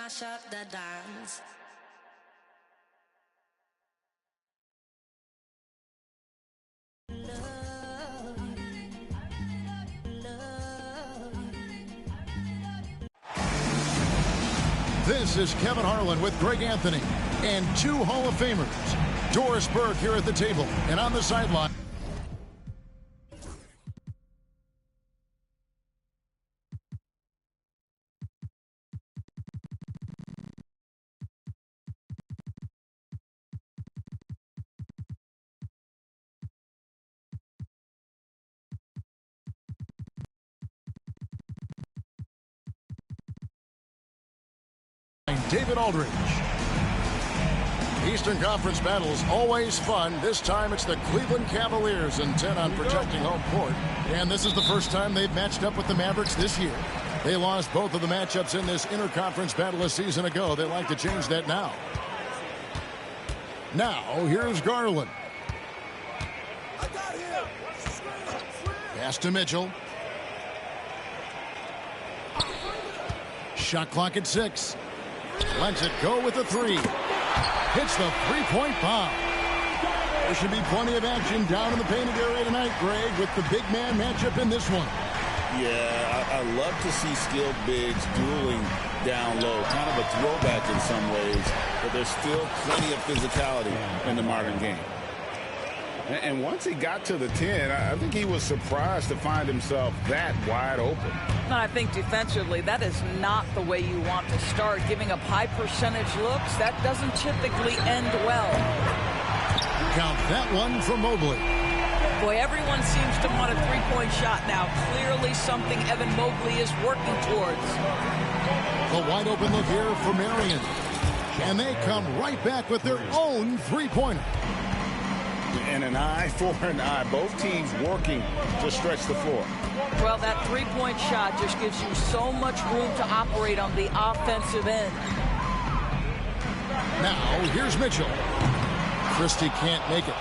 mash up the dance. This is Kevin Harlan with Greg Anthony and two Hall of Famers. Doris Burke here at the table and on the sideline. David Aldridge. Eastern Conference battles always fun. This time it's the Cleveland Cavaliers intent on protecting home court. And this is the first time they've matched up with the Mavericks this year. They lost both of the matchups in this interconference battle a season ago. They like to change that now. Now, here's Garland. Pass to Mitchell. Shot clock at 6. Lets it go with the 3. Hits the three-point bomb. There should be plenty of action down in the painted area tonight, Greg, with the big man matchup in this one. Yeah, I love to see skilled bigs dueling down low. Kind of a throwback in some ways, but there's still plenty of physicality in the modern game. And once he got to the 10, I think he was surprised to find himself that wide open. I think defensively, that is not the way you want to start. Giving up high percentage looks, that doesn't typically end well. Count that one for Mobley. Boy, everyone seems to want a three-point shot now. Clearly something Evan Mobley is working towards. A wide open look here for Marion. And they come right back with their own three-pointer. And an eye for an eye. Both teams working to stretch the floor. Well, that three-point shot just gives you so much room to operate on the offensive end. Now, here's Mitchell. Christie can't make it.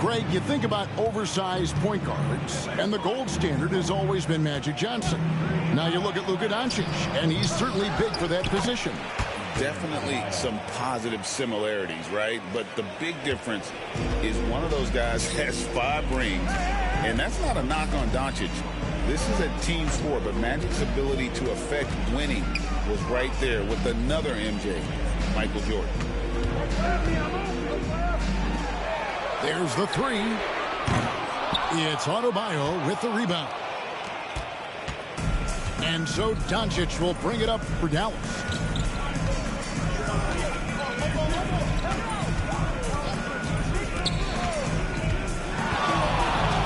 Greg, you think about oversized point guards, and the gold standard has always been Magic Johnson. Now you look at Luka Doncic, and he's certainly big for that position. Definitely some positive similarities, right? But the big difference is one of those guys has 5 rings, and that's not a knock on Doncic. This is a team sport, but Magic's ability to affect winning was right there with another MJ, Michael Jordan. There's the 3. It's Adebayo with the rebound. And so Doncic will bring it up for Dallas.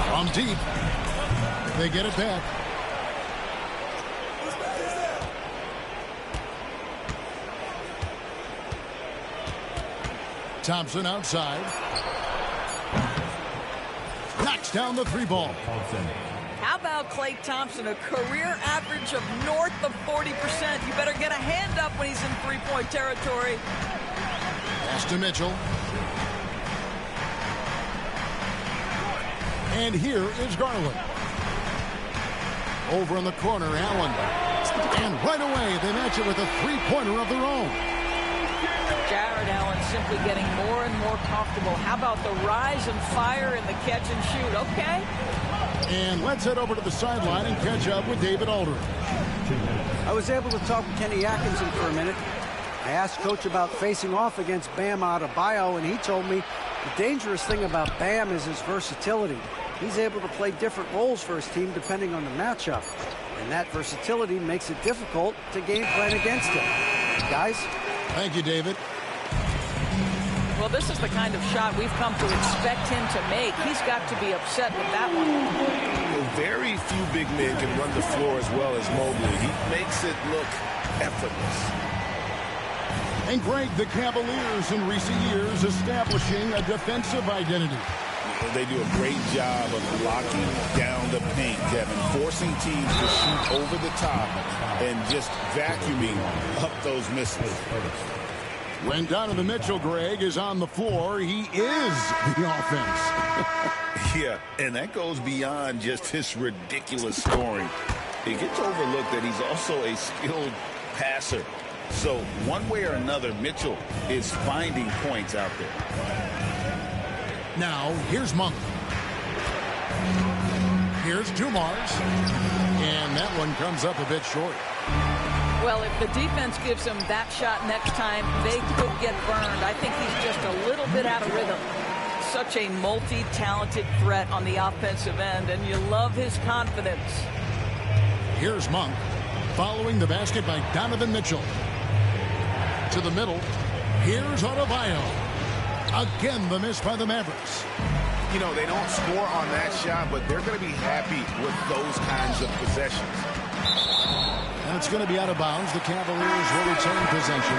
From deep, they get it back. Thompson outside. Knocks down the 3 ball. How about Klay Thompson, a career average of north of 40%. You better get a hand up when he's in three-point territory. Pass to Mitchell. And here is Garland. Over in the corner, Allen. And right away, they match it with a three-pointer of their own. Jared Allen simply getting more and more comfortable. How about the rise and fire in the catch and shoot? Okay. And let's head over to the sideline and catch up with David Aldridge. I was able to talk with Kenny Atkinson for a minute. I asked Coach about facing off against Bam Adebayo, and he told me the dangerous thing about Bam is his versatility. He's able to play different roles for his team depending on the matchup. And that versatility makes it difficult to game plan against him. Guys? Thank you, David. Well, this is the kind of shot we've come to expect him to make. He's got to be upset with that one. Well, very few big men can run the floor as well as Mobley. He makes it look effortless. And Greg, the Cavaliers in recent years establishing a defensive identity. They do a great job of locking down the paint, Kevin, forcing teams to shoot over the top and just vacuuming up those misses. When Donovan Mitchell, Greg, is on the floor, he is the offense. Yeah, and that goes beyond just his ridiculous scoring. It gets overlooked that he's also a skilled passer. So one way or another, Mitchell is finding points out there. Now, here's Monk. Here's Dumars. And that one comes up a bit short. Well, if the defense gives him that shot next time, they could get burned. I think he's just a little bit out of rhythm. Such a multi-talented threat on the offensive end, and you love his confidence. Here's Monk, following the basket by Donovan Mitchell. To the middle, here's Adebayo. Again, the miss by the Mavericks. You know, they don't score on that shot, but they're going to be happy with those kinds of possessions. And it's going to be out of bounds. The Cavaliers will retain possession.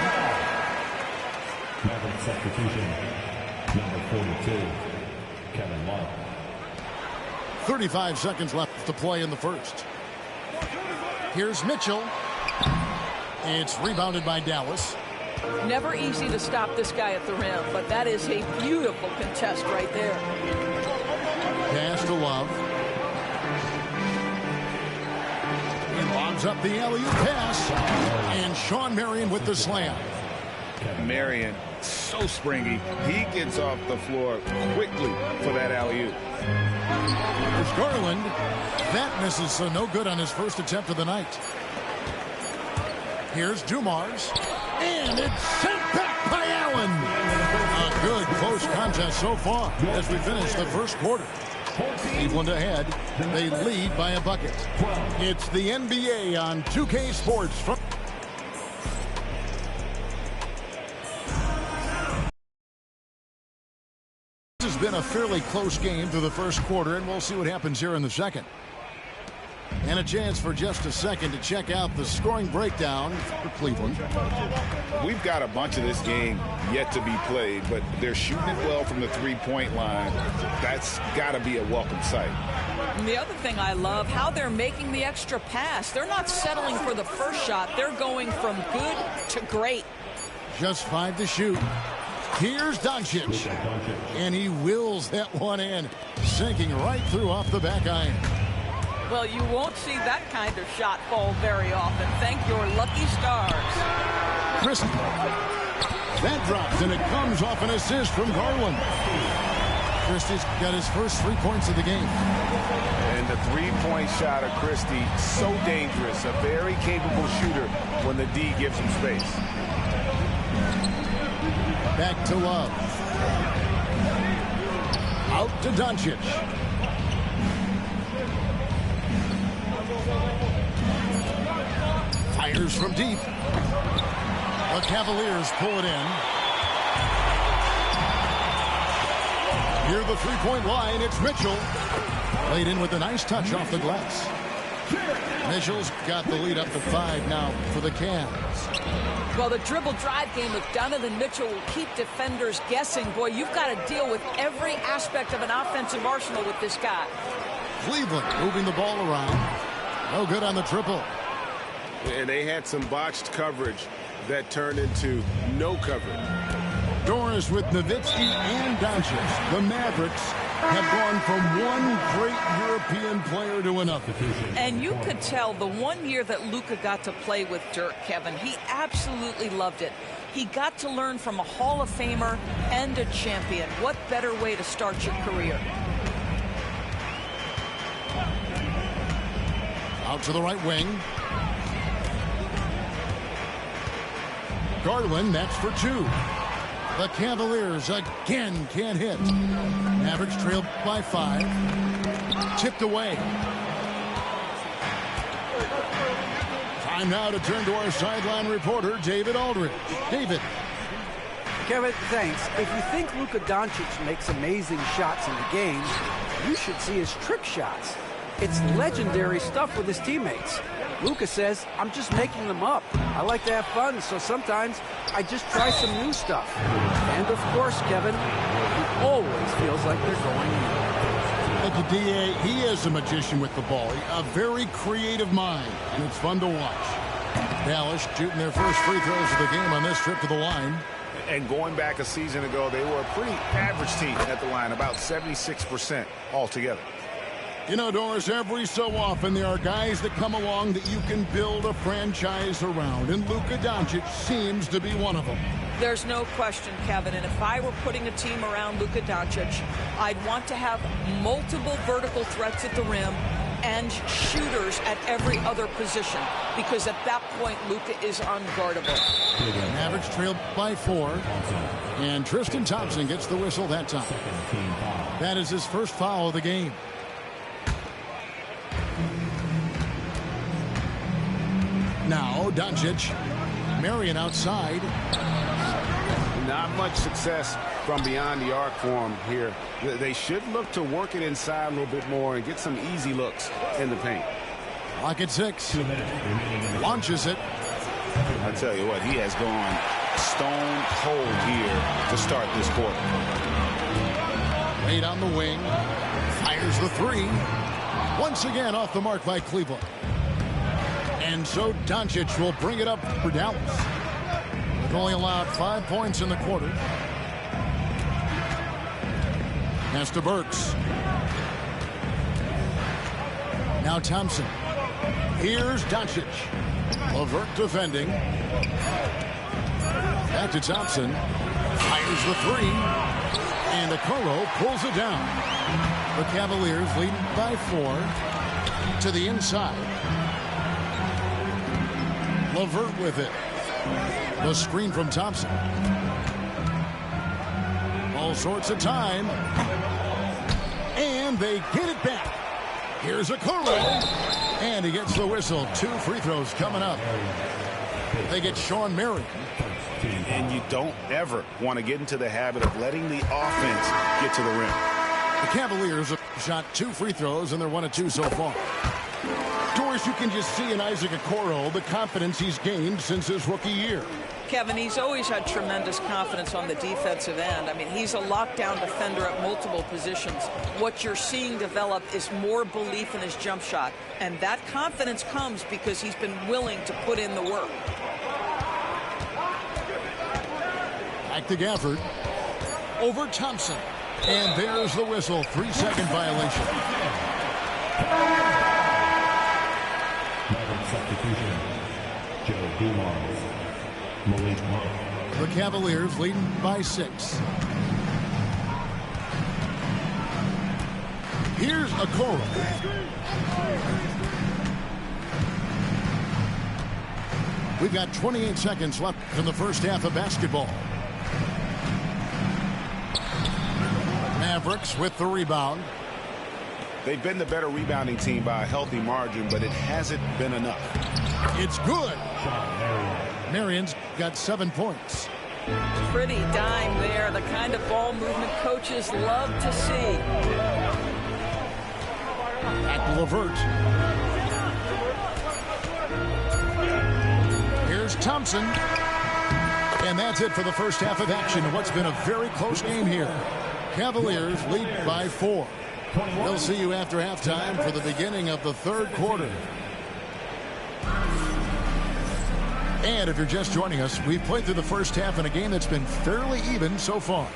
Maverick substitution, number 42, Kevin Love. 35 seconds left to play in the first. Here's Mitchell. It's rebounded by Dallas. Never easy to stop this guy at the rim, but that is a beautiful contest right there. Pass to Love. He lobs up the alley-oop pass. And Shawn Marion with the slam. Marion, so springy. He gets off the floor quickly for that alley-oop. There's Garland. That misses, so no good on his first attempt of the night. Here's Dumars. And it's sent back by Allen. A good close contest so far as we finish the first quarter. Cleveland ahead. They lead by a bucket. It's the NBA on 2K Sports. This has been a fairly close game through the first quarter, and we'll see what happens here in the second. And a chance for just a second to check out the scoring breakdown for Cleveland. We've got a bunch of this game yet to be played, but they're shooting it well from the three-point line. That's got to be a welcome sight. And the other thing I love, how they're making the extra pass. They're not settling for the first shot. They're going from good to great. Just 5 to shoot. Here's Doncic. And he wills that one in, sinking right through off the back iron. Well, you won't see that kind of shot fall very often. Thank your lucky stars. Christie. That drops, and it comes off an assist from Garland. Christie's got his first 3 points of the game. And the three-point shot of Christie, so dangerous. A very capable shooter when the D gives him space. Back to Love. Out to Doncic. Fires from deep. The Cavaliers pull it in. Near the three-point line, it's Mitchell. Laid in with a nice touch off the glass. Mitchell's got the lead up to 5 now for the Cavs. Well, the dribble drive game with Donovan Mitchell will keep defenders guessing. Boy, you've got to deal with every aspect of an offensive arsenal with this guy. Cleveland moving the ball around. No good on the triple. And they had some botched coverage that turned into no coverage. Doris with Nowitzki and Doncic. The Mavericks have gone from one great European player to another. And you could tell the 1 year that Luka got to play with Dirk, Kevin, he absolutely loved it. He got to learn from a Hall of Famer and a champion. What better way to start your career? Out to the right wing. Garland, that's for 2. The Cavaliers again can't hit. Mavericks trailed by 5. Tipped away. Time now to turn to our sideline reporter, David Aldridge. David. Kevin, thanks. If you think Luka Doncic makes amazing shots in the game, you should see his trick shots. It's legendary stuff with his teammates. Luka says, I'm just making them up. I like to have fun, so sometimes I just try some new stuff. And of course, Kevin, he always feels like they're going in. At the DA, he is a magician with the ball. A very creative mind, and it's fun to watch. Dallas shooting their first free throws of the game on this trip to the line. And going back a season ago, they were a pretty average team at the line, about 76% altogether. You know, Doris, every so often there are guys that come along that you can build a franchise around, and Luka Doncic seems to be one of them. There's no question, Kevin, and if I were putting a team around Luka Doncic, I'd want to have multiple vertical threats at the rim and shooters at every other position, because at that point, Luka is unguardable. Mavericks trailed by 4, and Tristan Thompson gets the whistle that time. That is his first foul of the game. Now, Doncic. Marion outside. Not much success from beyond the arc for him here. They should look to work it inside a little bit more and get some easy looks in the paint. Clock at 6. Launches it. I tell you what, he has gone stone cold here to start this quarter. Wade on the wing. Fires the 3. Once again off the mark by Cleveland. And so Doncic will bring it up for Dallas. They've only allowed 5 points in the quarter. Pass to Burks. Now Thompson. Here's Doncic. LeVert defending. Back to Thompson. Fires the 3. And Okoro pulls it down. The Cavaliers lead by 4 to the inside. LeVert with it. The screen from Thompson. All sorts of time. And they get it back. Here's Okoro. And he gets the whistle. 2 free throws coming up. They get Sean Marion. And you don't ever want to get into the habit of letting the offense get to the rim. The Cavaliers have shot 2 free throws, and they're 1 of 2 so far. Doris, you can just see in Isaac Okoro the confidence he's gained since his rookie year. Kevin, he's always had tremendous confidence on the defensive end. I mean, he's a lockdown defender at multiple positions. What you're seeing develop is more belief in his jump shot. And that confidence comes because he's been willing to put in the work. Back to Gafford. Over Thompson. And there's the whistle. 3-second violation. Substitution. Joe Dumars. Malik Monk. The Cavaliers leading by 6. Here's Okoro. We've got 28 seconds left in the first half of basketball. Mavericks with the rebound. They've been the better rebounding team by a healthy margin, but it hasn't been enough. It's good. Marion's got 7 points. Pretty dime there. The kind of ball movement coaches love to see. Back to LeVert. Here's Thompson. And that's it for the first half of action in what's been a very close game here. Cavaliers lead by 4. We'll see you after halftime for the beginning of the third quarter. And if you're just joining us, we've played through the first half in a game that's been fairly even so far.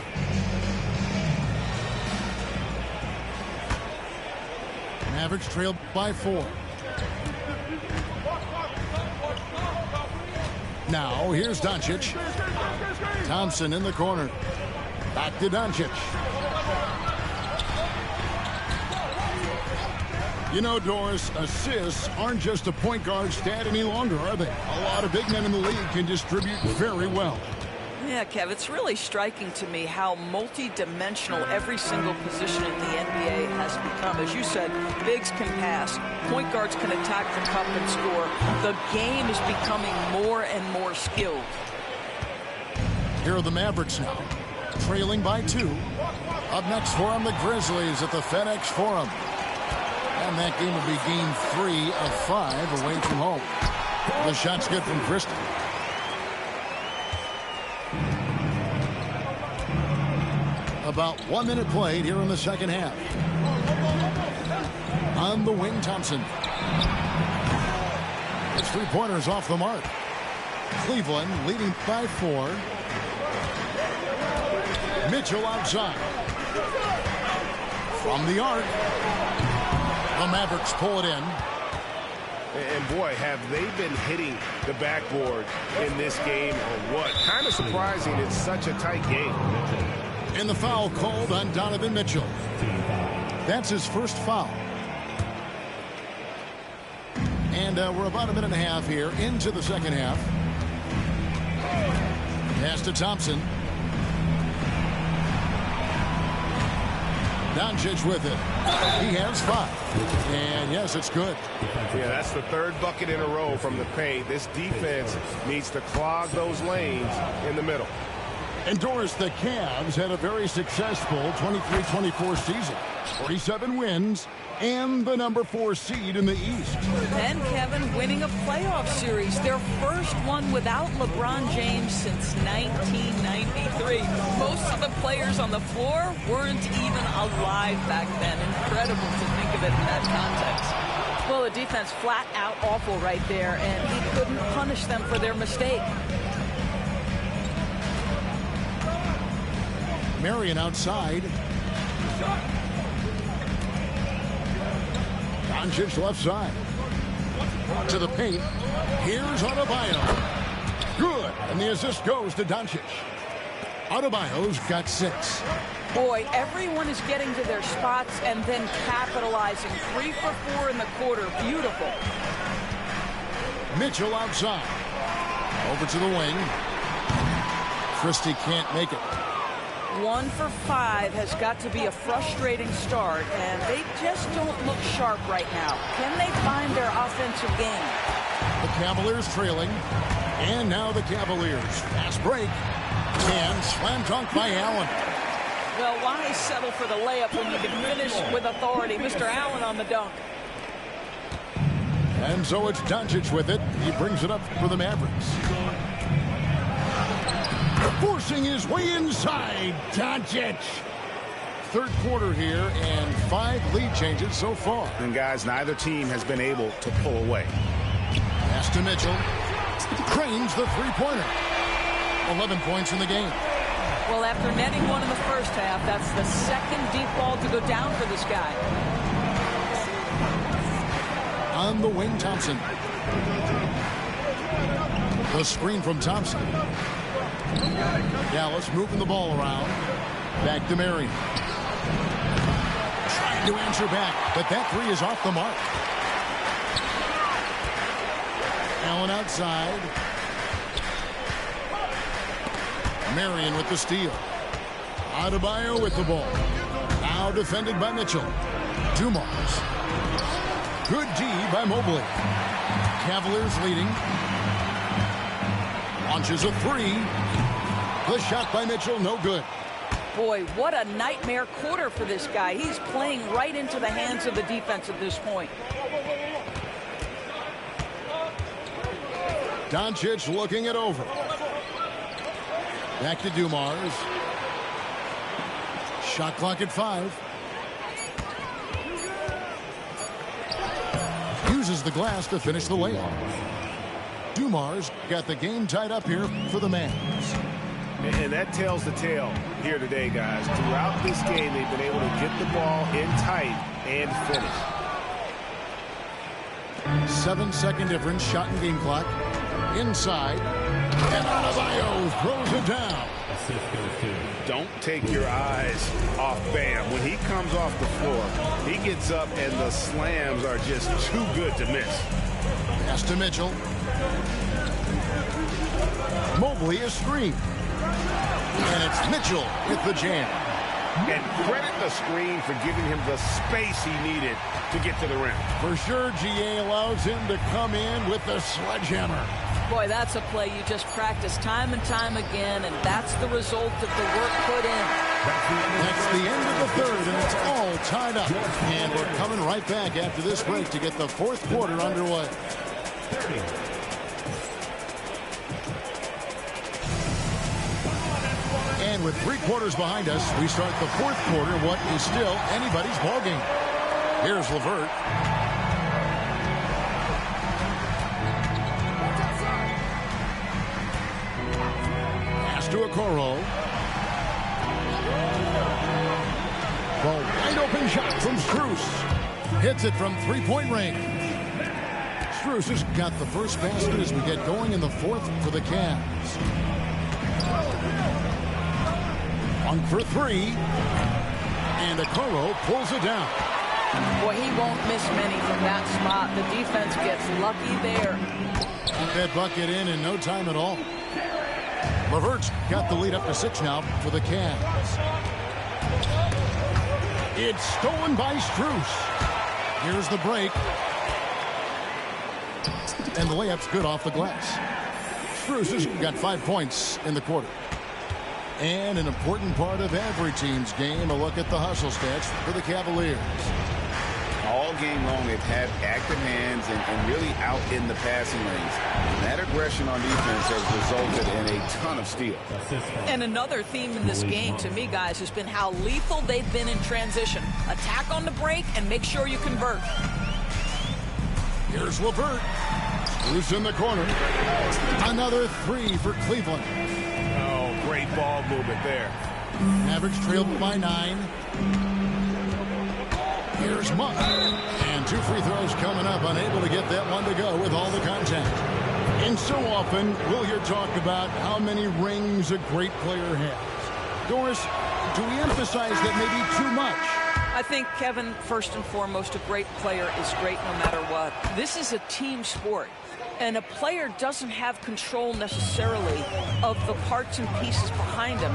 Mavericks trailed by 4. Now, here's Doncic. Thompson in the corner. Back to Doncic. You know, Doris, assists aren't just a point guard stat any longer, are they? A lot of big men in the league can distribute very well. Yeah, Kev, it's really striking to me how multi-dimensional every single position in the NBA has become. As you said, bigs can pass, point guards can attack the cup and score. The game is becoming more and more skilled. Here are the Mavericks now, trailing by 2. Up next for them, the Grizzlies at the FedEx Forum. And that game will be game 3 of 5 away from home. The shot's good from Christie. About 1 minute played here in the second half. On the wing, Thompson. His 3-pointers off the mark. Cleveland leading by 4. Mitchell outside. From the arc. The Mavericks pull it in. And boy, have they been hitting the backboard in this game or what? Kind of surprising it's such a tight game. And the foul called on Donovan Mitchell. That's his first foul. And we're about a minute and a half here into the second half. Pass to Thompson. Doncic with it. He has 5. And yes, it's good. Yeah, that's the third bucket in a row from the paint. This defense needs to clog those lanes in the middle. And Doris, the Cavs had a very successful 23-24 season. 47 wins and the number 4 seed in the East. And Kevin winning a playoff series, their first one without LeBron James since 1993. Most of the players on the floor weren't even alive back then. Incredible to think of it in that context. Well, the defense flat out awful right there, and he couldn't punish them for their mistake. Marion outside. Doncic left side. To the paint. Here's Adebayo. Good. And the assist goes to Doncic. Adebayo's got 6. Boy, everyone is getting to their spots and then capitalizing. 3 for 4 in the quarter. Beautiful. Mitchell outside. Over to the wing. Christie can't make it. 1 for 5 has got to be a frustrating start, and they just don't look sharp right now. Can they find their offensive game? The Cavaliers trailing. And now the Cavaliers. Fast break. And slam dunk by Allen. Well, why settle for the layup when you can finish with authority? Mr. Allen on the dunk. And so it's Doncic with it. He brings it up for the Mavericks. Forcing his way inside, Doncic. Third quarter here and 5 lead changes so far. And guys, neither team has been able to pull away. Pass to Mitchell. Cranes the three-pointer. 11 points in the game. Well, after netting 1 in the first half, that's the second deep ball to go down for this guy. On the wing, Thompson. The screen from Thompson. Dallas moving the ball around. Back to Marion. Trying to answer back, but that 3 is off the mark. Allen outside. Marion with the steal. Adebayo with the ball. Now defended by Mitchell. Dumars. Good D by Mobley. Cavaliers leading. Launches a 3. The shot by Mitchell, no good. Boy, what a nightmare quarter for this guy. He's playing right into the hands of the defense at this point. Doncic looking it over. Back to Dumars. Shot clock at 5. Uses the glass to finish the layup. Dumars got the game tied up here for the Mavs. And that tells the tale here today, guys. Throughout this game, they've been able to get the ball in tight and finish. 7-second difference, shot and game clock. Inside. And Adebayo throws it down. Assist goes to. Don't take your eyes off Bam. When he comes off the floor, he gets up and the slams are just too good to miss. Pass to Mitchell. Mobley is screened. And it's Mitchell with the jam. And credit the screen for giving him the space he needed to get to the rim. For sure, GA allows him to come in with the sledgehammer. Boy, that's a play you just practice time and time again, and that's the result of the work put in. That's the end of the third, and it's all tied up. And we're coming right back after this break to get the fourth quarter underway. And with 3 quarters behind us, we start the fourth quarter, what is still anybody's ballgame. Here's LeVert. Pass to Okoro. The wide open shot from Strus. Hits it from three-point range. Strus has got the first basket as we get going in the fourth for the Cavs. Monk for three. And Okoro pulls it down. Boy, he won't miss many from that spot. The defense gets lucky there. Got that bucket in no time at all. LeVert's got the lead up to 6 now for the Cavs. It's stolen by Strus. Here's the break. And the layup's good off the glass. Strus has got 5 points in the quarter. And an important part of every team's game, a look at the hustle stats for the Cavaliers. All game long, they've had active hands and really out in the passing lanes. And that aggression on defense has resulted in a ton of steals. And another theme in this game, to me, guys, has been how lethal they've been in transition. Attack on the break and make sure you convert. Here's LeVert. Who's in the corner. Another three for Cleveland. Oh, great ball movement there. Mavericks trailed by 9. Here's Monk. And 2 free throws coming up. Unable to get that one to go with all the contact. And so often we'll hear talk about how many rings a great player has. Doris, do we emphasize that maybe too much? I think, Kevin, first and foremost, a great player is great no matter what. This is a team sport, and a player doesn't have control necessarily of the parts and pieces behind him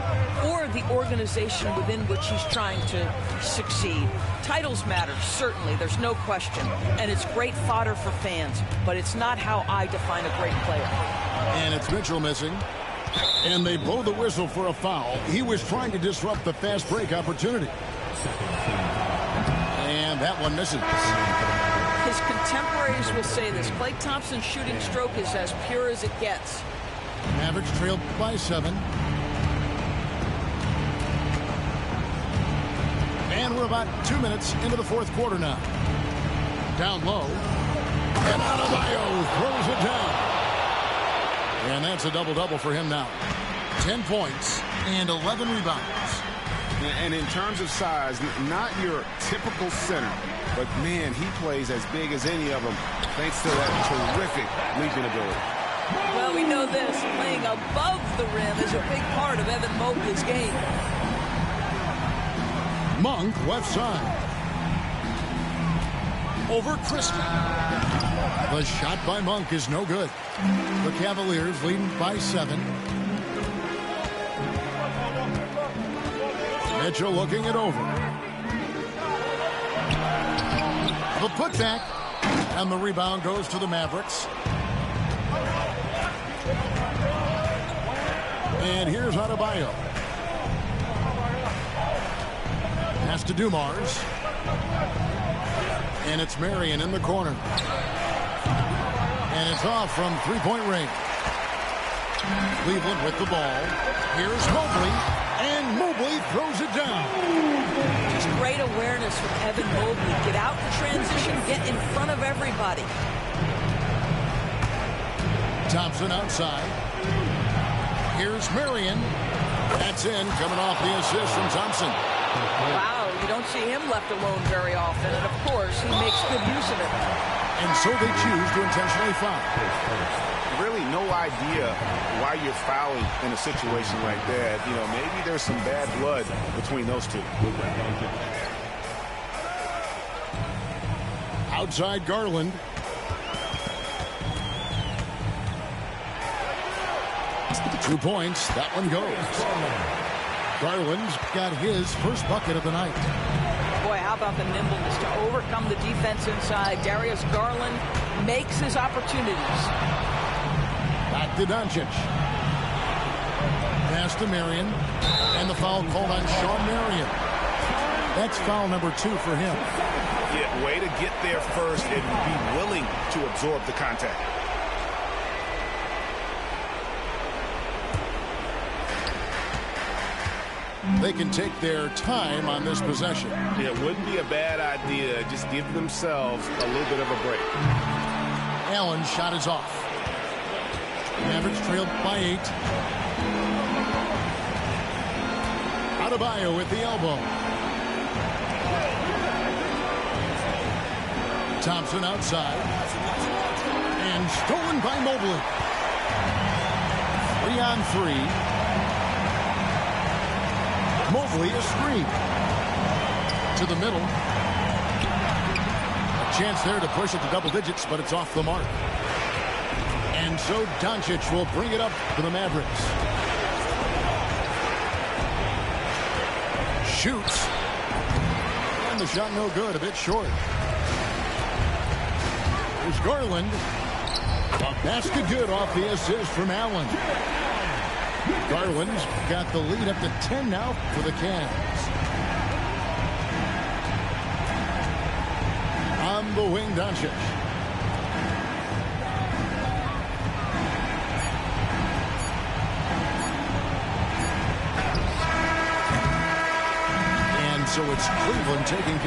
or the organization within which he's trying to succeed. Titles matter, certainly, there's no question, and it's great fodder for fans, but it's not how I define a great player. And it's Mitchell missing. And they blow the whistle for a foul. He was trying to disrupt the fast break opportunity. And that one misses. His contemporaries will say this. Klay Thompson's shooting stroke is as pure as it gets. Mavericks trailed by 7. And we're about 2 minutes into the fourth quarter now. Down low. And Adebayo throws it down. And that's a double-double for him now. 10 points and 11 rebounds. And in terms of size, not your typical center, but man, he plays as big as any of them thanks to that terrific leaping ability. Well, we know this. Playing above the rim is a big part of Evan Mobley's game. Monk left side. Over Christie. The shot by Monk is no good. The Cavaliers leading by 7. Mitchell looking it over. The putback. And the rebound goes to the Mavericks. And here's Adebayo. Pass to Dumars. And it's Marion in the corner. And it's off from three-point range. Cleveland with the ball. Here's Mobley. And Mobley throws it down. Just great awareness from Evan Mobley. Get out in transition. Get in front of everybody. Thompson outside. Here's Marion. That's in. Coming off the assist from Thompson. Wow, you don't see him left alone very often. And, of course, he makes good use of it. And so they choose to intentionally foul. Really no idea why you're fouling in a situation like that. You know, maybe there's some bad blood between those two. Outside Garland. Two points. That one goes. Garland's got his first bucket of the night. Boy, how about the nimbleness to overcome the defense inside. Darius Garland makes his opportunities. Back to Doncic. Pass to Marion. And the foul called on Sean Marion. That's foul number 2 for him. Yeah, way to get there first and be willing to absorb the contact. They can take their time on this possession. It wouldn't be a bad idea. Just give themselves a little bit of a break. Allen's shot is off. Mavericks trailed by 8. Adebayo with the elbow. Thompson outside. And stolen by Mobley. 3-on-3. Mobley a screen. To the middle. A chance there to push it to double digits, but it's off the mark. And so Doncic will bring it up for the Mavericks. Shoots. And the shot no good, a bit short. There's Garland. A basket good off the assist from Allen. Garland's got the lead up to 10 now for the Cavs. On the wing, Doncic. And so it's Cleveland taking care of